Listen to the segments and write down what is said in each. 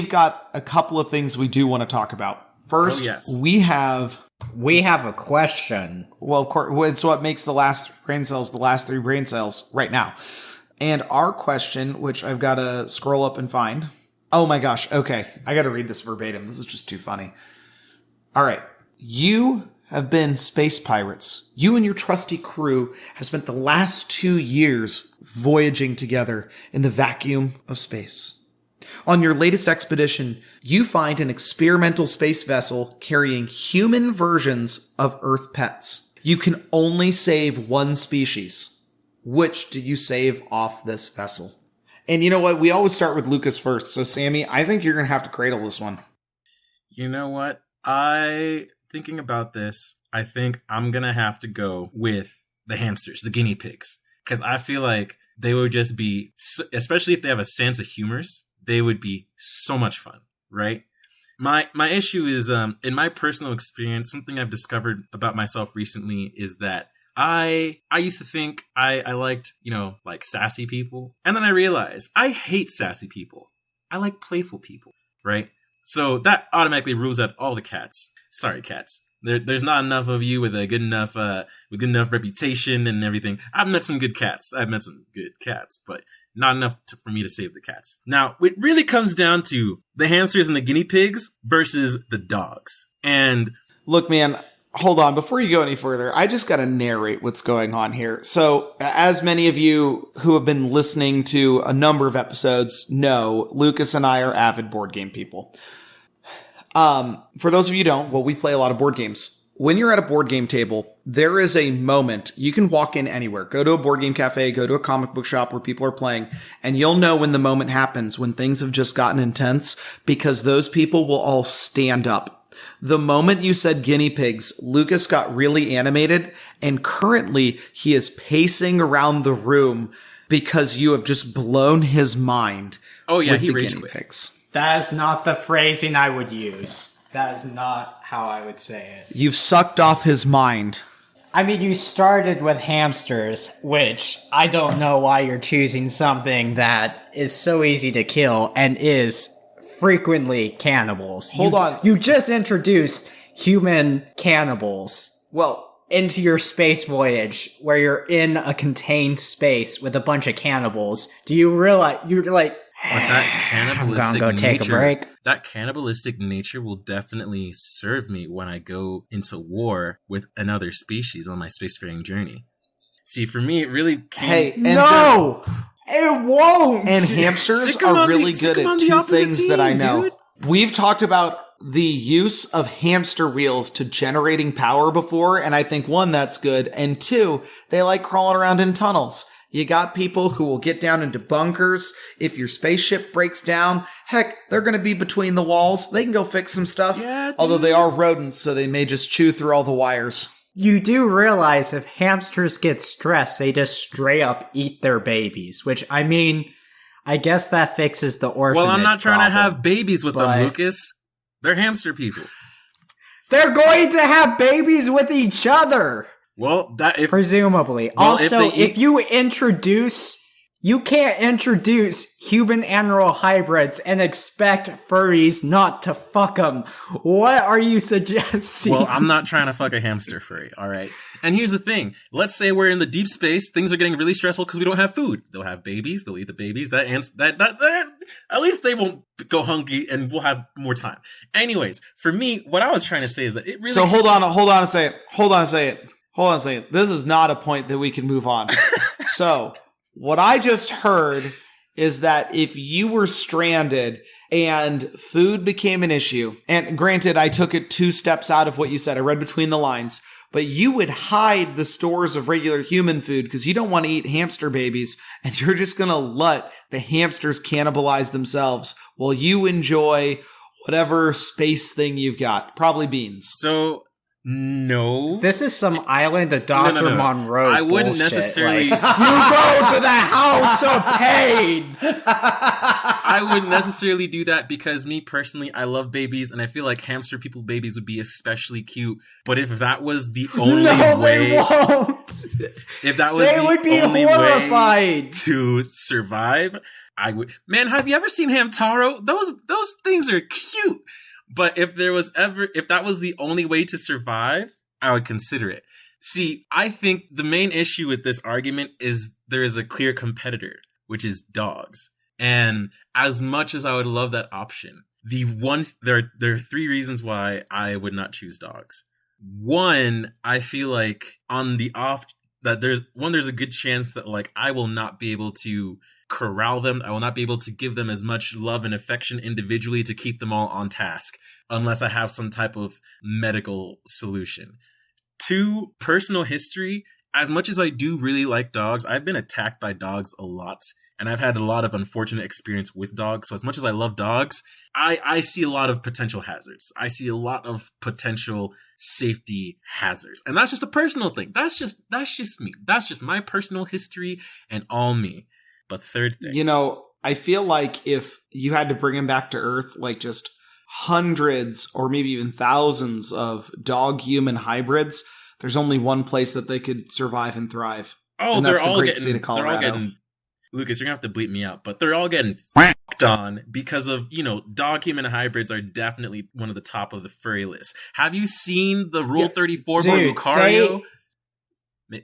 we've got a couple of things we do want to talk about. First, we have a question. Well, of course, it's what makes the last three brain cells right now. And our question, which I've got to scroll up and find. Oh my gosh. Okay. I got to read this verbatim. This is just too funny. All right. You have been space pirates. You and your trusty crew have spent the last 2 years voyaging together in the vacuum of space. On your latest expedition, you find an experimental space vessel carrying human versions of Earth pets. You can only save one species. Which do you save off this vessel? And you know what? We always start with Lucas first. So, Sammy, I think you're going to have to cradle this one. You know what? Thinking about this, I think I'm going to have to go with the hamsters, the guinea pigs. Because I feel like they would just be, especially if they have a sense of humors, they would be so much fun, right? My issue is, in my personal experience, something I've discovered about myself recently is that I used to think I liked, like sassy people. And then I realized I hate sassy people. I like playful people, right? So that automatically rules out all the cats. Sorry, cats. There's not enough of you with a good enough reputation and everything. I've met some good cats. But not enough for me to save the cats. Now, it really comes down to the hamsters and the guinea pigs versus the dogs. And look, man, hold on. Before you go any further, I just got to narrate what's going on here. So, as many of you who have been listening to a number of episodes know, Lucas and I are avid board game people. For those of you who don't, we play a lot of board games. When you're at a board game table, there is a moment. You can walk in anywhere. Go to a board game cafe, go to a comic book shop where people are playing, and you'll know when the moment happens, when things have just gotten intense, because those people will all stand up. The moment you said guinea pigs, Lucas got really animated, and currently he is pacing around the room because you have just blown his mind. Oh yeah, with he the rage guinea quit. pigs. That is not the phrasing I would use. That is not how I would say it. You've sucked off his mind. I mean, you started with hamsters, which I don't know why you're choosing something that is so easy to kill and is frequently cannibals. Hold on. You just introduced human cannibals. Into your space voyage where you're in a contained space with a bunch of cannibals. Do you realize you're like, but that cannibalistic go take nature, a break. That cannibalistic nature will definitely serve me when I go into war with another species on my spacefaring journey. See, for me, it really can't. No! It won't! And hamsters are really good at two things that I know. Dude. We've talked about the use of hamster wheels to generating power before, and I think, one, that's good, and two, they like crawling around in tunnels. You got people who will get down into bunkers. If your spaceship breaks down, heck, they're going to be between the walls. They can go fix some stuff. Yeah, although they are rodents, so they may just chew through all the wires. You do realize if hamsters get stressed, they just straight up eat their babies, which, I mean, I guess that fixes the orphanage Well, I'm not trying problem, to have babies with them, Lucas. They're hamster people. They're going to have babies with each other! Well, presumably. Well, also, if you can't introduce human animal hybrids and expect furries not to fuck them. What are you suggesting? Well, I'm not trying to fuck a hamster furry, all right? And here's the thing. Let's say we're in the deep space. Things are getting really stressful because we don't have food. They'll have babies. They'll eat the babies. That at least they won't go hungry and we'll have more time. Anyways, for me, what I was trying to say is that it really... So hold on a second. This is not a point that we can move on. So, what I just heard is that if you were stranded and food became an issue, and granted, I took it 2 steps out of what you said. I read between the lines. But you would hide the stores of regular human food because you don't want to eat hamster babies, and you're just going to let the hamsters cannibalize themselves while you enjoy whatever space thing you've got. Probably beans. So... No. This is some island of Dr. Monroe I wouldn't bullshit. necessarily... You go to the house of pain! I wouldn't necessarily do that because me personally, I love babies and I feel like hamster people babies would be especially cute. But if that was the only way... they won't! If that was they would be horrified to survive... I would, man, have you ever seen Hamtaro? Those things are cute. But if that was the only way to survive, I would consider it. See, I think the main issue with this argument is there is a clear competitor, which is dogs. And as much as I would love that option, there are 3 reasons why I would not choose dogs. One, I feel like on the off that there's a good chance that like I will not be able to corral them. I will not be able to give them as much love and affection individually to keep them all on task unless I have some type of medical solution. 2, personal history. As much as I do really like dogs, I've been attacked by dogs a lot. And I've had a lot of unfortunate experience with dogs. So as much as I love dogs, I see a lot of potential hazards. I see a lot of potential safety hazards. And that's just a personal thing. That's just me. That's just my personal history and all me. But third thing. You know, I feel like if you had to bring him back to Earth, like just hundreds or maybe even thousands of dog-human hybrids, there's only one place that they could survive and thrive. Oh, they're all getting Lucas, you're gonna have to bleep me out, but they're all getting f***ed on because of, dog-human hybrids are definitely one of the top of the furry list. Have you seen the Rule 34 for Lucario?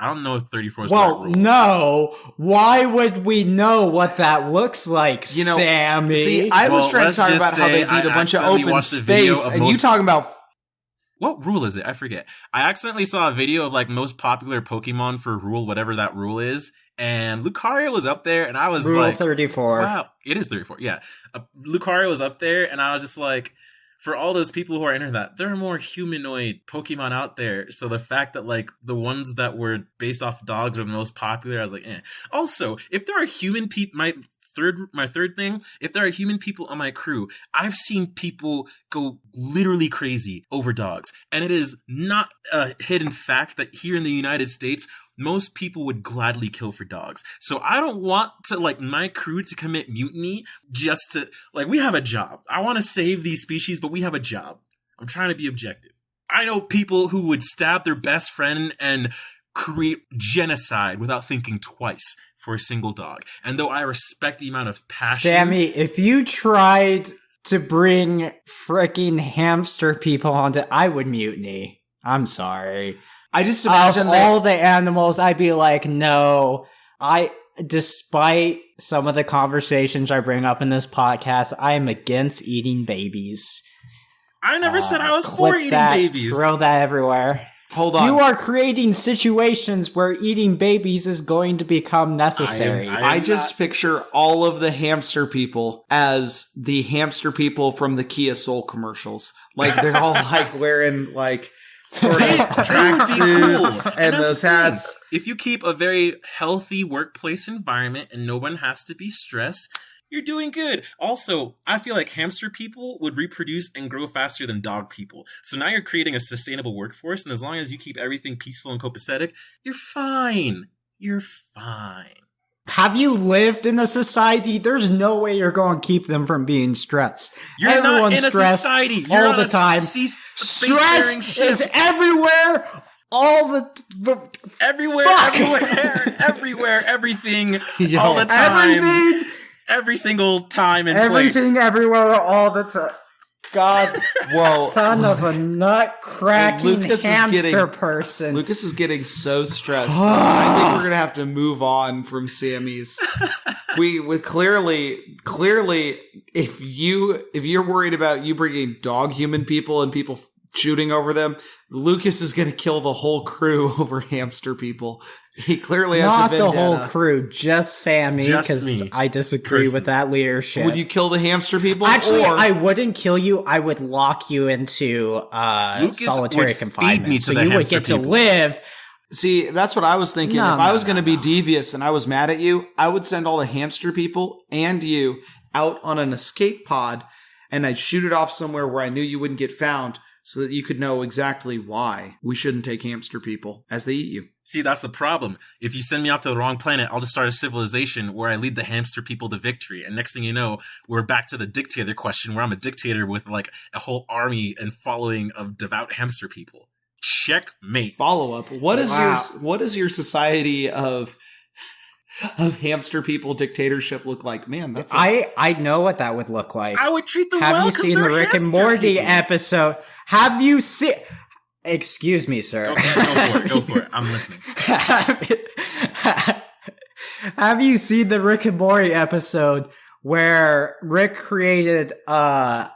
I don't know if 34 is the right rule. No. Why would we know what that looks like, Sammy? See, I was trying to talk about how they need a bunch of open space, and you talking about... What rule is it? I forget. I accidentally saw a video of, like, most popular Pokemon for rule, whatever that rule is, and Lucario was up there, and I was Rule 34. Wow, it is 34, yeah. Lucario was up there, and I was just like, for all those people who are into that, there are more humanoid Pokemon out there. So the fact that, like, the ones that were based off dogs are the most popular, I was like, eh. Also, if there are human people, my third thing, if there are human people on my crew, I've seen people go literally crazy over dogs. And it is not a hidden fact that here in the United States, most people would gladly kill for dogs. So I don't want to, like, my crew to commit mutiny just to, like, we have a job. I want to save these species, but we have a job. I'm trying to be objective. I know people who would stab their best friend and create genocide without thinking twice for a single dog. And though I respect the amount of passion... Sammy, if you tried to bring freaking hamster people onto, I would mutiny. I'm sorry. I just imagine all the animals, I'd be like, no. Despite some of the conversations I bring up in this podcast, I am against eating babies. I never said I was for eating babies. Throw that everywhere. Hold on. You are creating situations where eating babies is going to become necessary. I just picture all of the hamster people as the hamster people from the Kia Soul commercials. Like, they're all, like, wearing, like, sort of tracksuits and those hats. If you keep a very healthy workplace environment and no one has to be stressed, you're doing good. Also, I feel like hamster people would reproduce and grow faster than dog people. So now you're creating a sustainable workforce, and as long as you keep everything peaceful and copacetic, you're fine. You're fine. Have you lived in a society? There's no way you're going to keep them from being stressed. You're not in a society. You're all the time. Stress is everywhere. Everywhere, everything, all the time. Everything. Every single time and everything, place. Everywhere, all the time. God, whoa. Son of a nut-cracking hamster person. Lucas is getting so stressed. I think we're going to have to move on from Sammy's. Clearly, if you're worried about you bringing dog-human people and people shooting over them, Lucas is going to kill the whole crew over hamster people. He clearly has a vendetta. Not the whole crew, just Sammy, because I disagree with that leadership. Would you kill the hamster people? Actually, I wouldn't kill you. I would lock you into solitary confinement, so you would get to live. See, that's what I was thinking. If I was going to be devious and I was mad at you, I would send all the hamster people and you out on an escape pod, and I'd shoot it off somewhere where I knew you wouldn't get found, so that you could know exactly why we shouldn't take hamster people as they eat you. See, that's the problem. If you send me out to the wrong planet, I'll just start a civilization where I lead the hamster people to victory. And next thing you know, we're back to the dictator question, where I'm a dictator with, like, a whole army and following of devout hamster people. Checkmate. Follow up. What is your society of of hamster people dictatorship look like? Man, that's I know what that would look like. I would treat them Have well you because seen they're the Rick and hamster Morty people. episode? Have you seen? Excuse me, sir. Go for it. I'm listening. Have you seen the Rick and Morty episode where Rick created a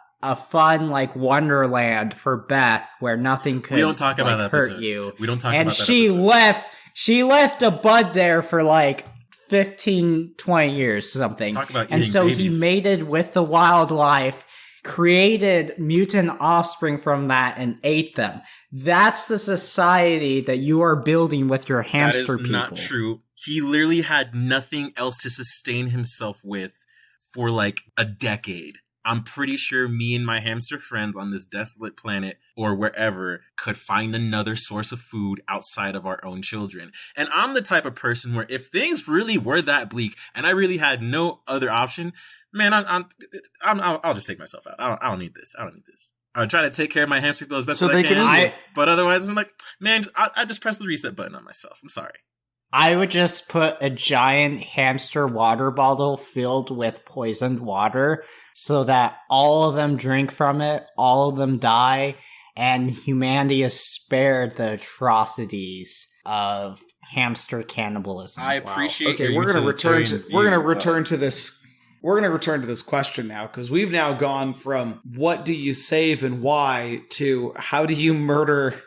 fun like wonderland for Beth where nothing could We don't talk about that hurt episode. you? We don't talk and about that she episode. she left a bud there for like 15, 20 years, something. Talk about and eating so babies. he mated with the wildlife, created mutant offspring from that, and ate them. That's the society that you are building with your hamster That is people. not true. He literally had nothing else to sustain himself with for like a decade. I'm pretty sure me and my hamster friends on this desolate planet or wherever could find another source of food outside of our own children. And I'm the type of person where if things really were that bleak and I really had no other option, man, I'll just take myself out. I don't need this. I'll try to take care of my hamster people as best So as they I can can. eat it. But otherwise, I'm like, man, I just press the reset button on myself. I'm sorry. I would just put a giant hamster water bottle filled with poisoned water so that all of them drink from it, all of them die, and humanity is spared the atrocities of hamster cannibalism. I appreciate Okay, your we're gonna return to this. we're gonna return to this question now, because we've now gone from what do you save and why to how do you murder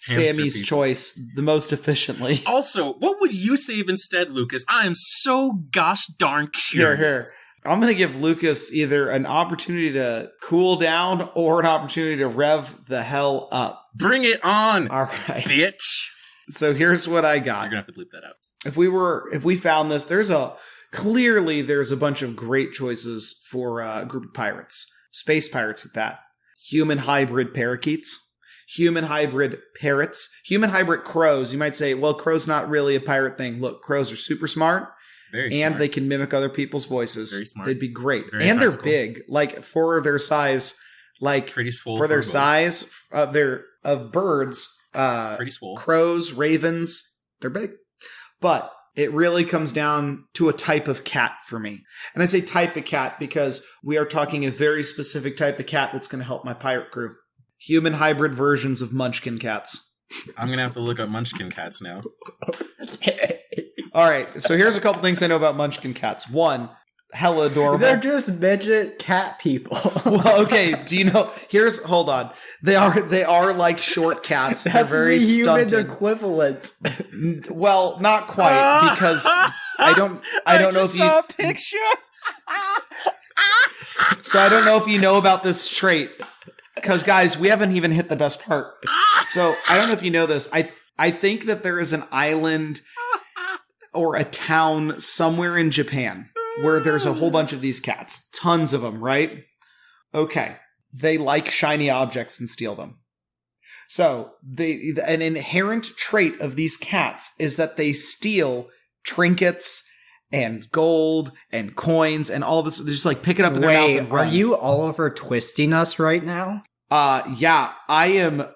Hamster Sammy's people. choice the most efficiently. Also, what would you save instead, Lucas? I am so gosh darn Here. curious. I'm gonna give Lucas either an opportunity to cool down or an opportunity to rev the hell up. Bring it on, All right. bitch. So here's what I You're got. gonna have to bleep that out. If we found this, there's a bunch of great choices for a group of pirates. Space pirates at that. Human hybrid parakeets. Human hybrid parrots. Human hybrid crows. You might say, well, crow's not really a pirate thing. Look, crows are super smart. Very And smart. they can mimic other people's voices. Very smart. They'd be great. Very and they're practical. big. Like for their size, like pretty swole for their both. size of birds, Pretty swole. crows, ravens, they're big. But it really comes down to a type of cat for me. And I say type of cat because we are talking a very specific type of cat that's going to help my pirate crew. Human hybrid versions of munchkin cats. I'm gonna have to look up Munchkin cats now. All right, so here's a couple things I know about munchkin cats. One, hella adorable. They're just midget cat people. Well, okay. Do you know? Hold on. They are like short cats. They're That's very the human stunted. equivalent. Well, not quite because I don't know if you. a picture. So I don't know if you know about this trait. Because guys, we haven't even hit the best part. So I don't know if you know this. I think that there is an island or a town somewhere in Japan where there's a whole bunch of these cats. Tons of them, right? Okay. They like shiny objects and steal them. So an inherent trait of these cats is that they steal trinkets and gold and coins and all this. They just like pick it up in their mouth Wait, and are run. you Oliver twisting us right now? Yeah, I am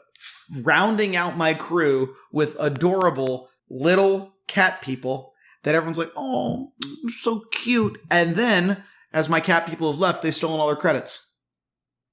rounding out my crew with adorable little cat people that everyone's like, oh, so cute. And then, as my cat people have left, they've stolen all their credits.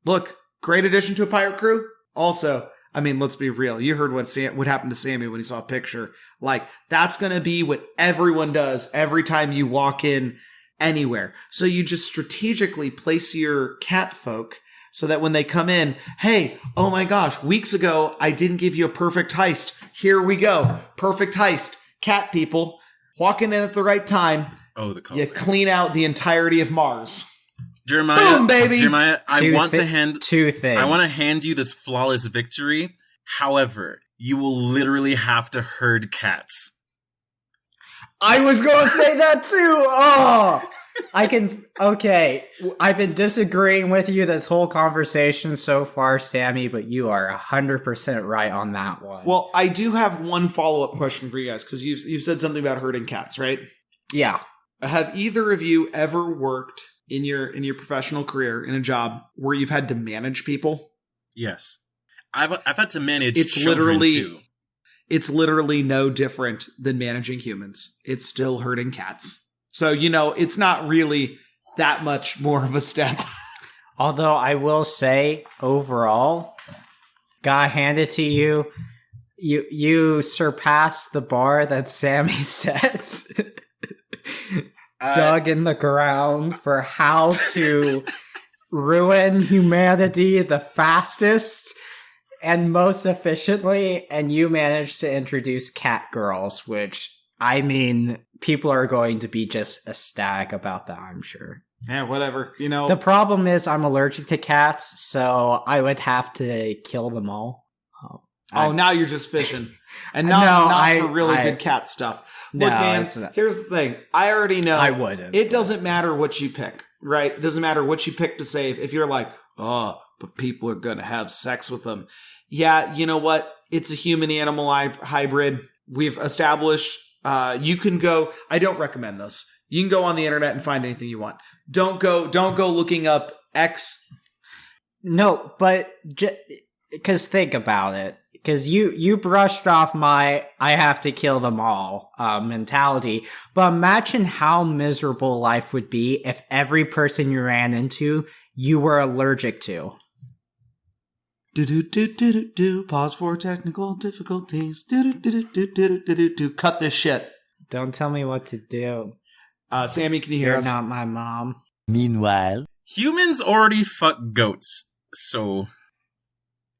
Look, great addition to a pirate crew. Also, I mean, let's be real. You heard what happened to Sammy when he saw a picture. Like, that's going to be what everyone does every time you walk in anywhere. So you just strategically place your cat folk so that when they come in, hey, oh my gosh, weeks ago, I didn't give you a perfect heist. Here we go. Perfect heist. Cat people walking in at the right time. Oh, the color. You clean out the entirety of Mars. Jeremiah, Boom, baby! Jeremiah, I want to hand two things. I want to hand you this flawless victory. However, you will literally have to herd cats. I was going to say that too. Oh, okay. I've been disagreeing with you this whole conversation so far, Sammy, but you are 100% right on that one. Well, I do have one follow-up question for you guys, because you've said something about herding cats, right? yeah. Have either of you ever worked in your professional career in a job where you've had to manage people? Yes, I've had to manage. It's children literally- too. it's literally no different than managing humans. It's still herding cats. So, it's not really that much more of a step. Although I will say, overall, gotta hand it to you. You surpassed the bar that Sammy sets. Dug in the ground for how to ruin humanity the fastest and most efficiently, and you managed to introduce Catgirls, which, I mean, people are going to be just ecstatic about that, I'm sure. Yeah, whatever. The problem is I'm allergic to cats, so I would have to kill them all. Now you're just fishing. And not for really good cat stuff. Look, No, man, it's not. here's the thing. I already know. I wouldn't. It doesn't matter what you pick, right? It doesn't matter what you pick to save. If you're like, oh, but people are going to have sex with them. Yeah, you know what? It's a human-animal hybrid. We've established you can go. I don't recommend this. You can go on the internet and find anything you want. Don't go looking up X. No, but because think about it. Because you brushed off my I have to kill them all mentality. But imagine how miserable life would be if every person you ran into, you were allergic to. Pause for technical difficulties. Cut this shit. Don't tell me what to do. Sammy, can you hear You're us? not my mom. Meanwhile, Humans already fuck goats,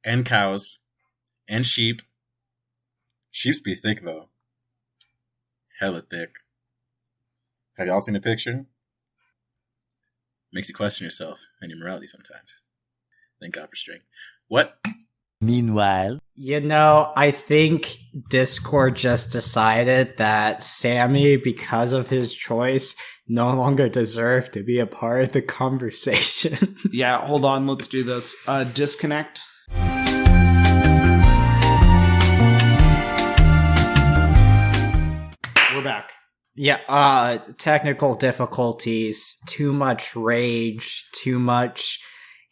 and cows, and sheep. Sheeps be thick, though. Hella thick. Have y'all seen the picture? Makes you question yourself and your morality sometimes. Thank God for strength. What? meanwhile, I think Discord just decided that Sammy, because of his choice, no longer deserved to be a part of the conversation. Yeah, hold on. Let's do this. Disconnect. We're back. Yeah, technical difficulties, too much rage, too much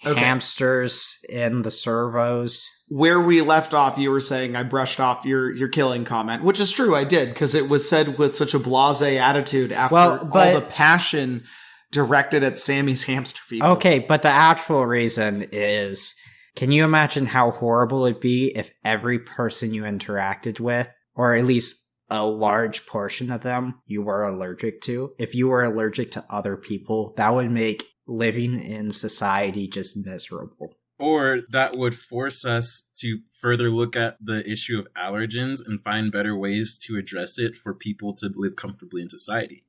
hamsters in the servos. Where we left off, you were saying I brushed off your killing comment, which is true. I did, because it was said with such a blasé attitude after all the passion directed at Sammy's hamster people. Okay, but the actual reason is, can you imagine how horrible it'd be if every person you interacted with, or at least a large portion of them, you were allergic to? If you were allergic to other people, that would make living in society just miserable. Or that would force us to further look at the issue of allergens and find better ways to address it for people to live comfortably in society.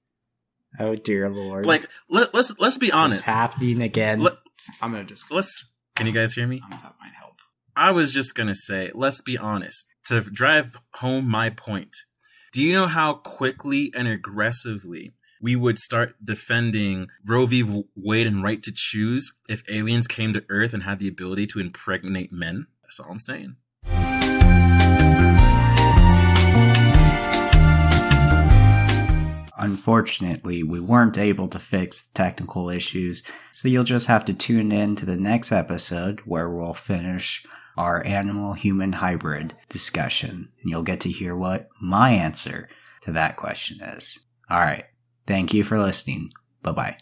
Oh dear Lord! Like, let's be honest. It's happening again. I'm gonna just. Can you guys hear me? That might help. I was just gonna say, let's be honest. To drive home my point, do you know how quickly and aggressively we would start defending Roe v. Wade and right to choose if aliens came to Earth and had the ability to impregnate men? That's all I'm saying. Unfortunately, we weren't able to fix the technical issues, so you'll just have to tune in to the next episode where we'll finish our animal-human hybrid discussion, and you'll get to hear what my answer to that question is. Alright, thank you for listening. Bye-bye.